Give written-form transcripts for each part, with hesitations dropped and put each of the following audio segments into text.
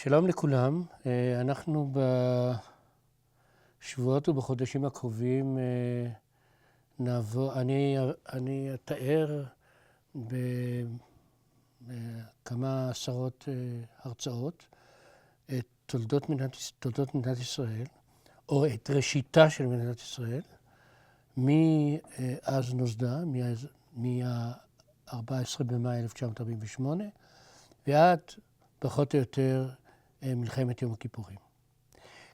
שלום לכולם, אנחנו בשבועות ובחודשים הקרובים אני אתאר בכמה עשרות הרצאות את תולדות מדינת ישראל, או את ראשיתה של מדינת ישראל, מאז נוסדה, מ-14 במאי 1948, ועד פחות או יותר מלחמת יום הכיפורים.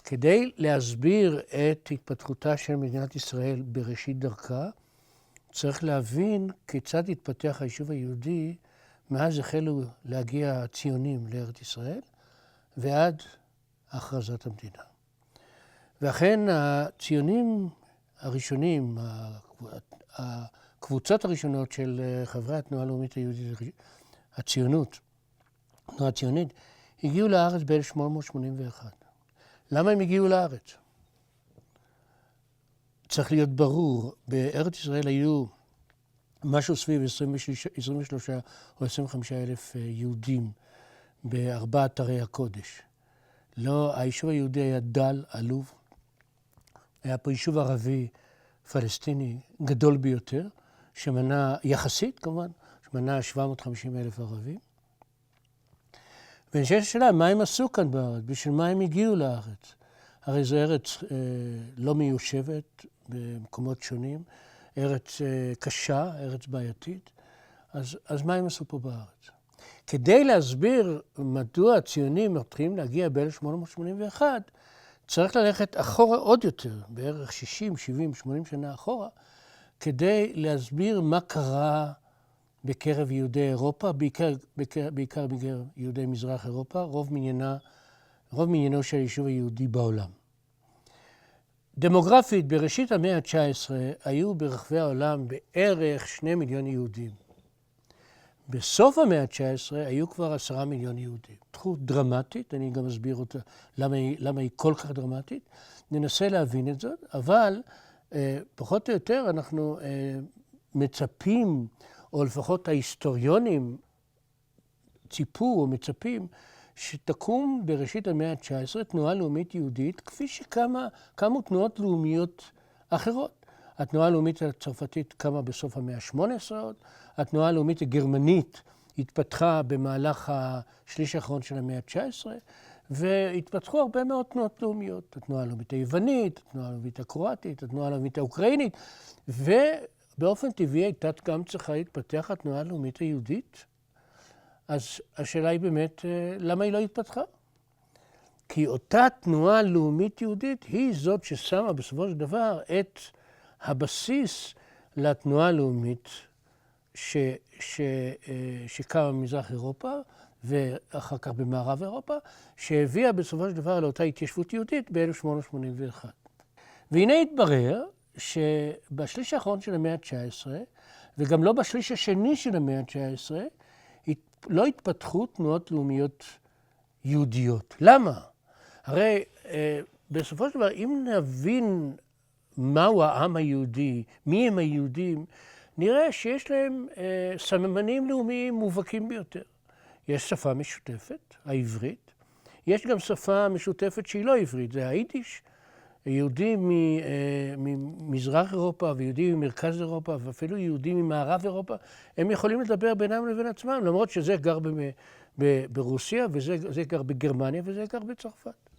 כדי להסביר את התפתחותה של מדינת ישראל בראשית דרכה, צריך להבין כיצד התפתח היישוב היהודי מאז החלו להגיע הציונים לארץ ישראל ועד הכרזת המדינה. ואכן הציונים הראשונים, הקבוצות הראשונות של חברי התנועה הלאומית היהודית, הציונות, התנועה הציונית, הגיעו לארץ ב-1881. למה הם הגיעו לארץ? צריך להיות ברור, בארץ ישראל היו משהו סביב 23 או 25 אלף יהודים בארבעת ערי הקודש. לא, היישוב היהודי היה דל, עלוב. היה פה יישוב ערבי פלסטיני גדול ביותר, שמנה יחסית כמובן, שמנה 750 אלף ערבים. ונשאלת השאלה, מה הם עשו כאן בארץ? בשביל מה הם הגיעו לארץ? הרי זו ארץ לא מיושבת במקומות שונים, ארץ קשה, ארץ בעייתית. אז מה הם עשו פה בארץ? כדי להסביר מדוע הציונים מתחילים להגיע ב-1881, צריך ללכת אחורה עוד יותר, בערך 60, 70, 80 שנה אחורה, כדי להסביר מה קרה בקרב יהודי אירופה, בעיקר בקרב יהודי מזרח אירופה, רוב מניינו של היישוב היהודי בעולם. דמוגרפית, בראשית המאה ה-19 היו ברחבי העולם בערך 2 מיליון יהודים. בסוף המאה ה-19 היו כבר 10 מיליון יהודים. תחום דרמטית, אני גם אסביר אותה למה היא כל כך דרמטית. ננסה להבין את זאת, אבל פחות או יותר אנחנו מצפים, או לפחות ההיסטוריונים ציפו או מצפים, שתקום בראשית המאה ה-19 תנועה לאומית יהודית, כפי שקמו תנועות לאומיות אחרות. התנועה הלאומית הצרפתית קמה בסוף המאה ה-18, התנועה הלאומית הגרמנית התפתחה במהלך השליש האחרון של המאה ה-19, והתפתחו הרבה מאוד תנועות לאומיות. התנועה הלאומית היוונית, התנועה הלאומית הקרואטית, התנועה הלאומית האוקראינית, באופן טבעי הייתה גם צריכה להתפתח התנועה הלאומית היהודית. אז השאלה היא באמת, למה היא לא התפתחה? כי אותה תנועה לאומית יהודית היא זאת ששמה בסופו של דבר את הבסיס לתנועה הלאומית שקמה במזרח אירופה ואחר כך במערב אירופה, שהביאה בסופו של דבר לאותה התיישבות יהודית ב-1881. והנה התברר שבשליש האחרון של המאה ה-19, וגם לא בשליש השני של המאה ה-19, לא התפתחו תנועות לאומיות יהודיות. למה? הרי בסופו של דבר, אם נבין מהו העם היהודי, מי הם היהודים, נראה שיש להם סממנים לאומיים מובהקים ביותר. יש שפה משותפת, העברית. יש גם שפה משותפת שהיא לא עברית, זה היידיש. יהודים ממזרח אירופה ויהודים ממרכז אירופה ואפילו יהודים ממערב אירופה, הם יכולים לדבר בינם לבין עצמם, למרות שזה גר ברוסיה וזה גר בגרמניה וזה גר בצרפת.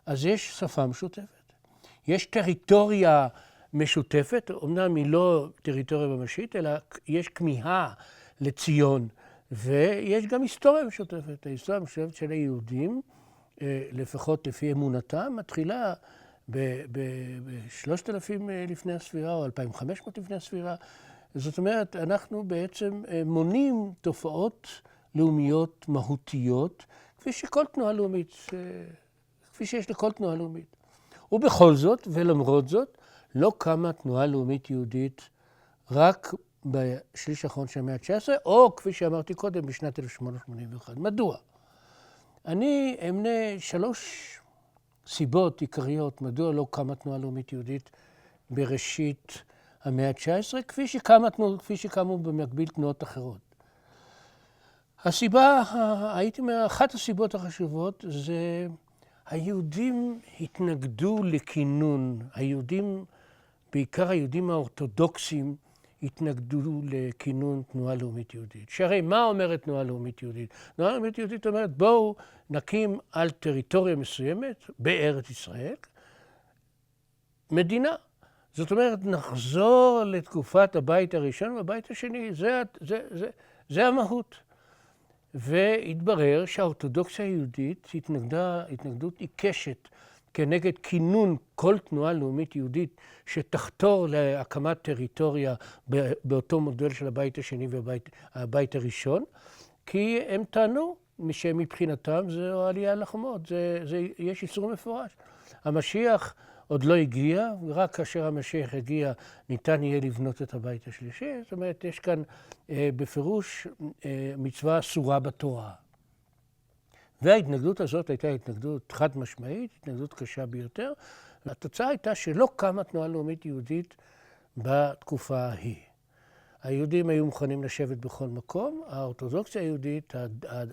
אז יש שפה משותפת. יש טריטוריה משותפת, אמנם היא לא טריטוריה ממשית, אלא יש כמיהה לציון, ויש גם היסטוריה משותפת. ההיסטוריה המשותפת של היהודים, לפחות לפי אמונתם, מתחילה ב-3,000 לפני הספירה או 2,500 לפני הספירה. זאת אומרת, אנחנו בעצם מונים תופעות לאומיות מהותיות, כפי שיש לכל תנועה לאומית. ובכל זאת, ולמרות זאת, לא קמה תנועה לאומית יהודית רק בשליש האחרון של המאה ה-19, או כפי שאמרתי קודם, בשנת 1881. מדוע? אני אמנה 3 סיבות עיקריות מדוע לא קמה תנועה לאומית יהודית בראשית המאה ה-19, כפי שקמו במקביל תנועות אחרות. הסיבה, הייתי אומר, אחת הסיבות החשובות זה היהודים התנגדו לכינון. היהודים, בעיקר היהודים האורתודוקסים, התנגדו לכינון תנועה לאומית יהודית. שהרי מה אומרת תנועה לאומית יהודית? תנועה לאומית יהודית אומרת, בואו נקים על טריטוריה מסוימת, בארץ ישראל, מדינה. זאת אומרת, נחזור לתקופת הבית הראשון והבית השני. זה המהות. והתברר שהאורתודוקסיה היהודית התנגדה התנגדות עיקשת כנגד כינון כל תנועה לאומית יהודית שתחתור להקמת טריטוריה באותו מודל של הבית השני והבית הראשון, כי הם טענו שמבחינתם זו עלייה לחומות, יש איסור מפורש. המשיח עוד לא הגיע, ורק כאשר המשיח הגיע ניתן יהיה לבנות את הבית השלישי. זאת אומרת, יש כאן בפירוש מצווה אסורה בתורה. וההתנגדות הזאת הייתה התנגדות חד משמעית, התנגדות קשה ביותר. התוצאה הייתה שלא קמה תנועה לאומית יהודית בתקופה ההיא. היהודים היו מוכנים לשבת בכל מקום, האורתודוקסיה היהודית,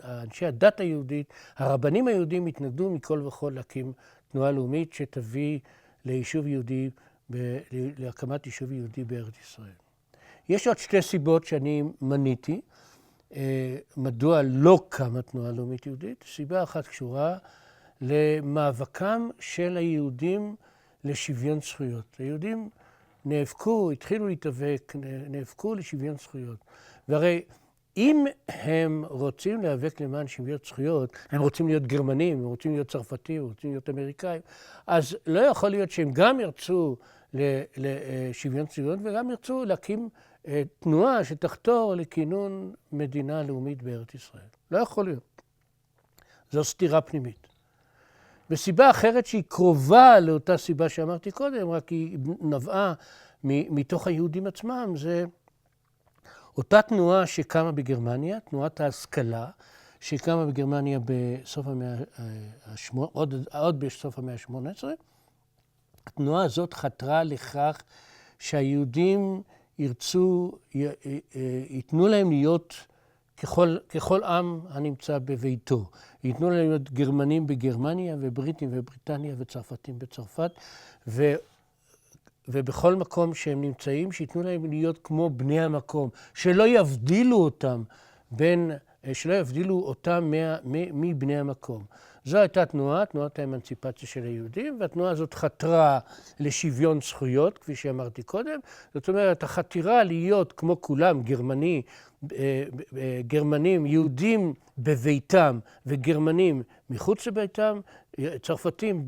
אנשי הדת היהודית, הרבנים היהודים התנגדו מכל וכל להקים תנועה לאומית שתביא ליישוב יהודי, להקמת יישוב יהודי בארץ ישראל. יש עוד שתי סיבות שאני מניתי, מדוע לא קמה תנועה לאומית יהודית. סיבה אחת קשורה למאבקם של היהודים לשוויון זכויות. היהודים נאבקו, התחילו להתאבק, נאבקו לשוויון זכויות. והרי אם הם רוצים להיאבק למען שוויון זכויות, הם רוצים להיות גרמנים, הם רוצים להיות צרפתים, הם רוצים להיות אמריקאים, אז לא יכול להיות שהם גם ירצו לשוויון זכויות וגם ירצו להקים תנועה שתחתור לכינון מדינה לאומית בארץ ישראל. לא יכול להיות. זו סתירה פנימית. וסיבה אחרת שהיא קרובה לאותה סיבה שאמרתי קודם, רק היא נבעה מתוך היהודים עצמם, זה אותה תנועה שקמה בגרמניה, תנועת ההשכלה, שקמה בגרמניה בסוף עוד בסוף המאה ה-18. התנועה הזאת חתרה לכך שהיהודים ייתנו להם להיות ככל עם הנמצא בביתו. ייתנו להם להיות גרמנים בגרמניה ובריטים בבריטניה וצרפתים בצרפת, ובכל מקום שהם נמצאים, שייתנו להם להיות כמו בני המקום, שלא יבדילו אותם מבני המקום. זו הייתה תנועת האמנציפציה של היהודים, והתנועה הזאת חתרה לשוויון זכויות, כפי שאמרתי קודם. זאת אומרת, החתירה להיות כמו כולם, גרמנים, יהודים בביתם וגרמנים מחוץ לביתם, צרפתים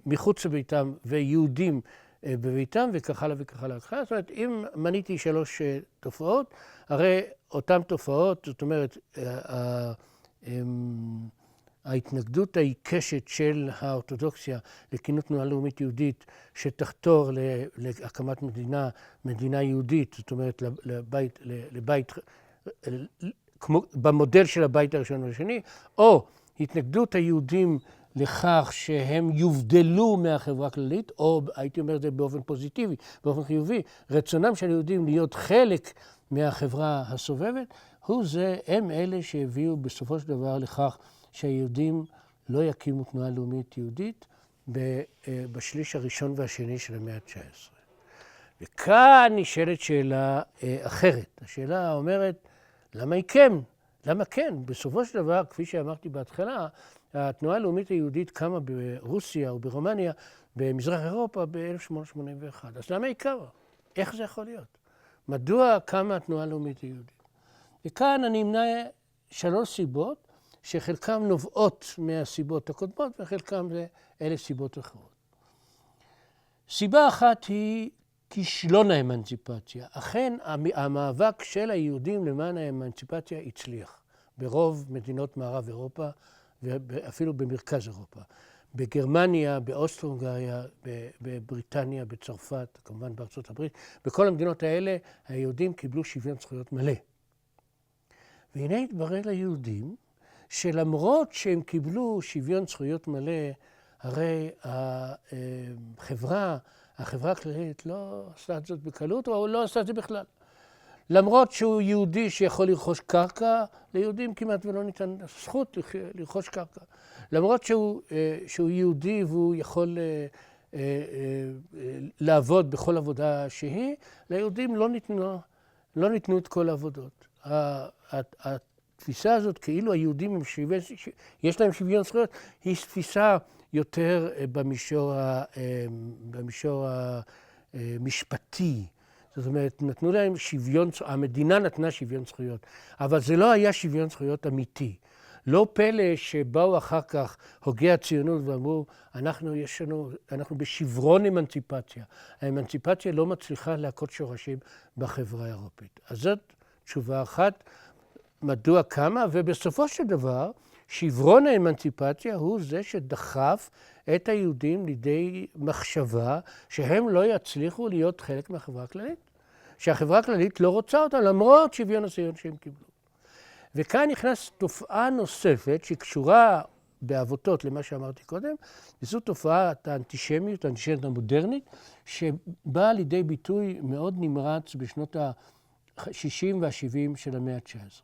מחוץ לביתם ויהודים בביתם, וכך הלאה וכך הלאה. זאת אומרת, אם מניתי 3 תופעות, הרי אותן תופעות, זאת אומרת, ההתנגדות העיקשת של האורתודוקסיה לכינון תנועה לאומית יהודית שתחתור להקמת מדינה יהודית, זאת אומרת, לבית, במודל של הבית הראשון והשני, או התנגדות היהודים לכך שהם יובדלו מהחברה הכללית, או הייתי אומר את זה באופן פוזיטיבי, באופן חיובי, רצונם של היהודים להיות חלק מהחברה הסובבת, הם אלה שהביאו בסופו של דבר לכך שהיהודים לא יקימו תנועה לאומית יהודית בשליש הראשון והשני של המאה ה-19. וכאן נשאלת שאלה אחרת. השאלה אומרת, למה היא כן? למה כן? בסופו של דבר, כפי שאמרתי בהתחלה, התנועה הלאומית היהודית קמה ברוסיה או ברומניה, במזרח אירופה, ב-1881. אז למה היא קמה? איך זה יכול להיות? מדוע קמה התנועה הלאומית היהודית? וכאן אני אמנה 3 סיבות, שחלקם נובעות מהסיבות הקודמות, וחלקם אלה סיבות אחרות. סיבה אחת היא כישלון האמנציפציה. אכן, המאבק של היהודים למען האמנציפציה הצליח ברוב מדינות מערב אירופה, ואפילו במרכז אירופה. בגרמניה, באוסטרו-הונגריה, בבריטניה, בצרפת, כמובן בארצות הברית. בכל המדינות האלה היהודים קיבלו שוויון זכויות מלא. והנה התברר ליהודים שלמרות שהם קיבלו שוויון זכויות מלא, הרי החברה הכללית לא עשתה את זאת בקלות, או לא עשתה את זה בכלל. למרות שהוא יהודי שיכול לרכוש קרקע, ליהודים כמעט ולא ניתן זכות לרכוש קרקע. למרות שהוא יהודי והוא יכול לעבוד בכל עבודה שהיא, ליהודים לא ניתנו את כל העבודות. התפיסה הזאת, כאילו היהודים יש להם שוויון זכויות, היא תפיסה יותר במישור המשפטי. זאת אומרת, נתנו להם המדינה נתנה שוויון זכויות, אבל זה לא היה שוויון זכויות אמיתי. לא פלא שבאו אחר כך הוגי הציונות ואמרו, אנחנו בשברון אמנציפציה. האמנציפציה לא מצליחה להכות שורשים בחברה האירופית. אז זאת תשובה אחת, מדוע כמה, ובסופו של דבר, שברון האמנציפציה הוא זה שדחף את היהודים לידי מחשבה שהם לא יצליחו להיות חלק מהחברה הכללית. שהחברה הכללית לא רוצה אותה למרות שוויון הזכויות שהם קיבלו. וכאן נכנס תופעה נוספת שקשורה בעבותות למה שאמרתי קודם, וזו תופעת האנטישמיות, האנטישמיות המודרנית, שבאה לידי ביטוי מאוד נמרץ בשנות ה-60 וה-70 של המאה ה-19.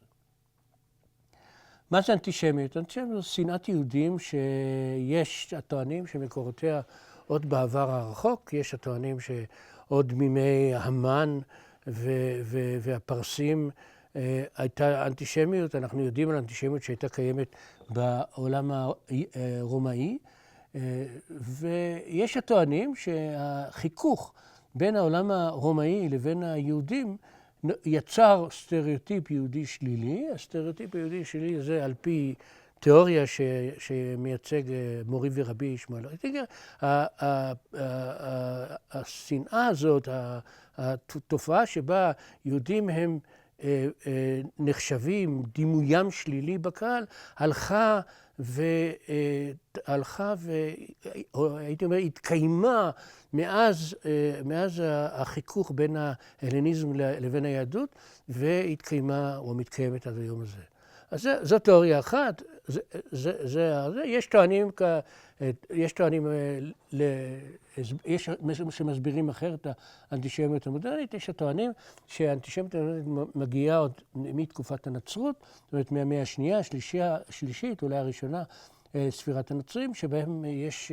מה זה אנטישמיות? אנטישמיות זו שנאת יהודים שיש הטוענים שמקורותיה עוד בעבר הרחוק, יש הטוענים שעוד מימי המן והפרסים הייתה אנטישמיות. אנחנו יודעים על אנטישמיות שהייתה קיימת בעולם הרומאי, ויש הטוענים שהחיכוך בין העולם הרומאי לבין היהודים יצר סטריאוטיפ יהודי שלילי. הסטריאוטיפ היהודי שלילי זה על פי תיאוריה שמייצג מורי ורבי שמואל אויטיגר. השנאה הזאת, התופעה שבה יהודים הם נחשבים, דימוים שלילי בקהל, הלכה והייתי אומר, התקיימה מאז החיכוך בין ההלניזם לבין היהדות, והתקיימה או מתקיימת עד היום הזה. אז זו תיאוריה אחת. יש טוענים שמסבירים אחרת האנטישמיות המודרנית. יש הטוענים שהאנטישמיות המודרנית מגיעה עוד מתקופת הנצרות, זאת אומרת מהמאה השנייה, השלישית, אולי הראשונה, ספירת הנוצרים, שבהם יש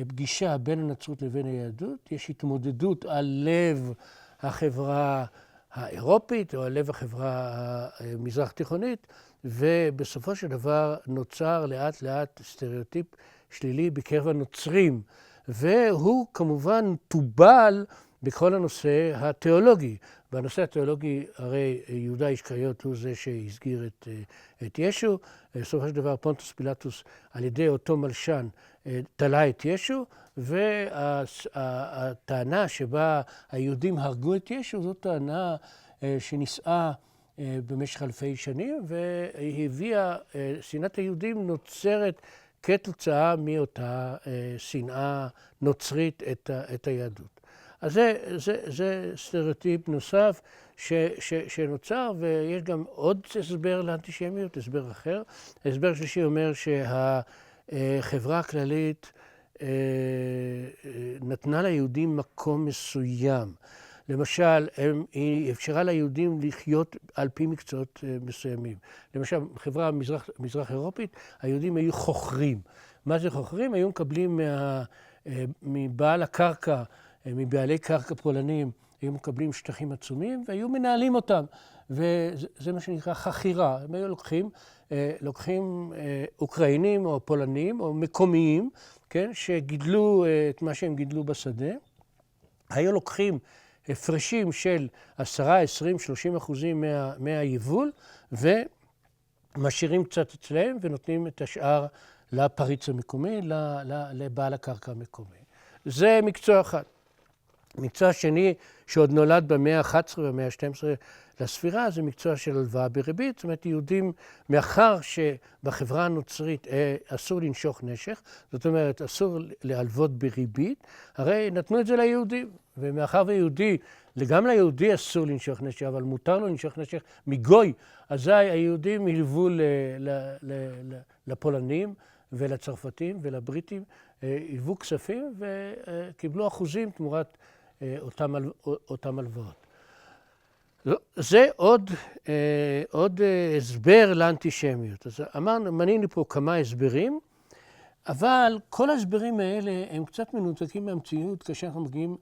פגישה בין הנצרות לבין היהדות, יש התמודדות על לב החברה האירופית או על לב החברה המזרח תיכונית, ובסופו של דבר נוצר לאט לאט סטריאוטיפ שלילי בקרב הנוצרים, והוא כמובן טובל בכל הנושא התיאולוגי. בנושא התיאולוגי הרי יהודה אישקריות הוא זה שהסגיר את ישו, בסופו של דבר פונטוס פילטוס על ידי אותו מלשן תלה את ישו, והטענה שבה היהודים הרגו את ישו זו טענה שנישאה במשך אלפי שנים, והיא הביאה, שנאת היהודים נוצרת כתוצאה מאותה שנאה נוצרית את היהדות. אז זה סטריאוטיפ נוסף שנוצר, ויש גם עוד הסבר לאנטישמיות, הסבר אחר. הסבר שלישי אומר שהחברה הכללית נתנה ליהודים מקום מסוים. למשל, היא אפשרה ליהודים לחיות על פי מקצועות מסוימים. למשל, בחברה המזרח אירופית, היהודים היו חוכרים. מה זה חוכרים? היו מקבלים מבעל הקרקע, מבעלי קרקע פולנים, היו מקבלים שטחים עצומים והיו מנהלים אותם. וזה מה שנקרא חכירה. הם היו לוקחים אוקראינים או פולנים או מקומיים, כן, שגידלו את מה שהם גידלו בשדה. היו לוקחים הפרשים של 10, 20, 30% מהיבול, ומשאירים קצת אצלהם ונותנים את השאר לפריץ המקומי, לבעל הקרקע המקומי. זה מקצוע אחד. מקצוע שני שעוד נולד במאה ה-11 ובמאה ה-12 לספירה, זה מקצוע של הלוואה בריבית. זאת אומרת, יהודים, מאחר שבחברה הנוצרית אסור לנשוך נשך, זאת אומרת, אסור להלוות בריבית, הרי נתנו את זה ליהודים. ומאחר ויהודי, גם ליהודי אסור לנשוך נשך, אבל מותר לו לנשוך נשך מגוי, אזי היהודים הלוו לפולנים ולצרפתים ולבריטים, הלוו כספים וקיבלו אחוזים תמורת אותם הלוואות. זה עוד הסבר לאנטישמיות. אז מנינו פה כמה הסברים, אבל כל ההסברים האלה הם קצת מנותקים מהמציאות כאשר אנחנו מגיעים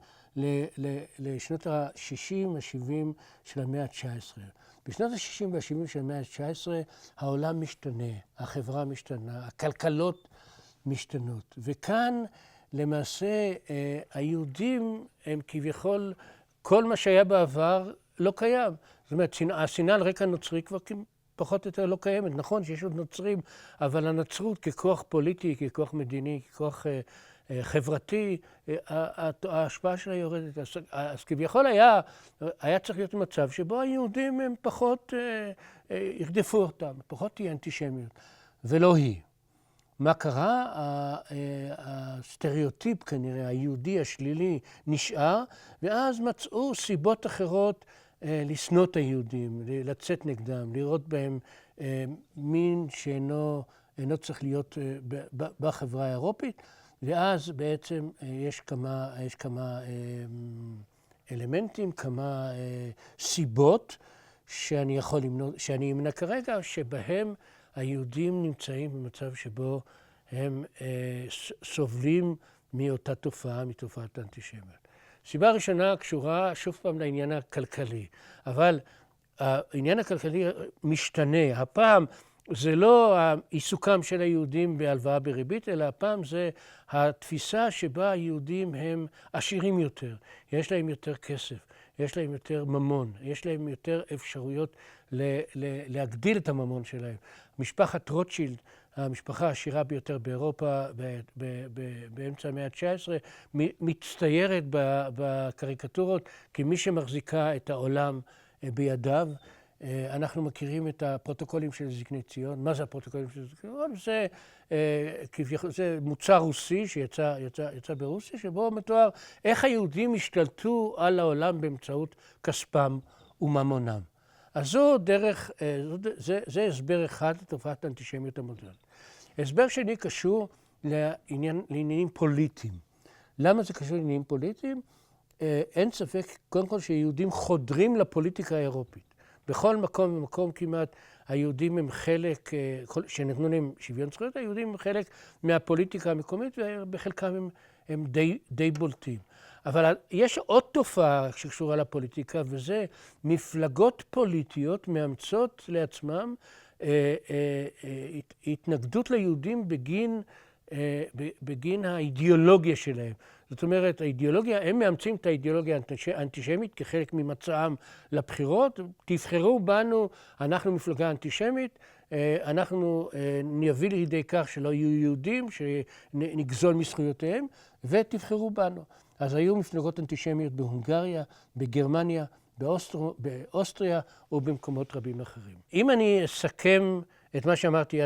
לשנות ה-60, ה-70 של המאה ה-19. בשנות ה-60 וה-70 של המאה ה-19 העולם משתנה, החברה משתנה, הכלכלות משתנות. וכאן למעשה היהודים הם כביכול, כל מה שהיה בעבר לא קיים. זאת אומרת, השנאה על רקע נוצרי כבר פחות או יותר לא קיימת. נכון שיש עוד נוצרים, אבל הנצרות ככוח פוליטי, ככוח מדיני, ככוח חברתי, ההשפעה שלה יורדת. אז כביכול היה צריך להיות מצב שבו היהודים הם פחות ירדפו אותם, פחות תהיה אנטישמיות, ולא היא. מה קרה? הסטריאוטיפ כנראה, היהודי השלילי נשאר, ואז מצאו סיבות אחרות לשנוא את היהודים, לצאת נגדם, לראות בהם מין שאינו צריך להיות בחברה האירופית, ואז בעצם יש כמה אלמנטים, כמה סיבות שאני אמנה כרגע, שבהם היהודים נמצאים במצב שבו הם סובלים מאותה תופעה, מתופעת האנטישמיות. סיבה ראשונה קשורה שוב פעם לעניין הכלכלי, אבל העניין הכלכלי משתנה. הפעם זה לא העיסוקם של היהודים בהלוואה בריבית, אלא הפעם זה התפיסה שבה היהודים הם עשירים יותר, יש להם יותר כסף, יש להם יותר ממון, יש להם יותר אפשרויות להגדיל את הממון שלהם. משפחת רוטשילד, המשפחה העשירה ביותר באירופה באמצע המאה ה-19, מצטיירת בקריקטורות כמי שמחזיקה את העולם בידיו. אנחנו מכירים את הפרוטוקולים של זקני ציון. מה זה הפרוטוקולים של זקני ציון? זה מוצר רוסי שיצא ברוסיה, שבו מתואר איך היהודים השתלטו על העולם באמצעות כספם וממונם. אז זה הסבר אחד לתופעת האנטישמיות המודרנית. הסבר שני קשור לעניינים פוליטיים. למה זה קשור לעניינים פוליטיים? אין ספק, קודם כל, שיהודים חודרים לפוליטיקה האירופית. בכל מקום ומקום כמעט היהודים הם חלק, שנתנו להם שוויון זכויות, היהודים הם חלק מהפוליטיקה המקומית, ובחלקם הם די בולטים. אבל יש עוד תופעה שקשורה לפוליטיקה, וזה מפלגות פוליטיות מאמצות לעצמם התנגדות ליהודים בגין האידיאולוגיה שלהם. זאת אומרת, הם מאמצים את האידיאולוגיה האנטישמית כחלק ממצעם לבחירות. תבחרו בנו, אנחנו מפלגה אנטישמית, אנחנו נביא לידי כך שלא יהיו יהודים, שנגזול מזכויותיהם, ותבחרו בנו. אז היו מפלגות אנטישמיות בהונגריה, בגרמניה, באוסטריה ובמקומות רבים אחרים. אם אני אסכם את מה שאמרתי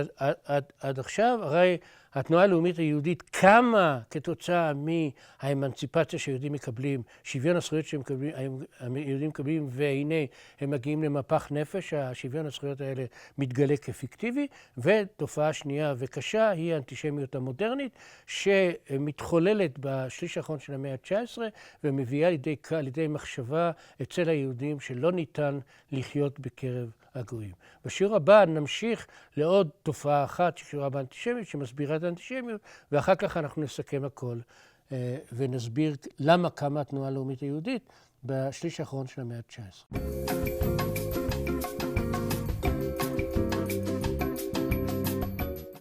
עד עכשיו, הרי התנועה הלאומית היהודית קמה כתוצאה מהאמנציפציה שהיהודים מקבלים, שוויון הזכויות שהיהודים מקבלים, והנה הם מגיעים למפח נפש, השוויון הזכויות האלה מתגלה כפיקטיבי, ותופעה שנייה וקשה היא האנטישמיות המודרנית, שמתחוללת בשליש האחרון של המאה ה-19, ומביאה לידי מחשבה אצל היהודים שלא ניתן לחיות בקרב הגויים. בשיעור הבא נמשיך לעוד תופעה אחת שקשורה באנטישמיות, שמסבירה את האנטישמיות, ואחר כך אנחנו נסכם הכל ונסביר למה קמה התנועה הלאומית היהודית בשליש האחרון של המאה ה-19.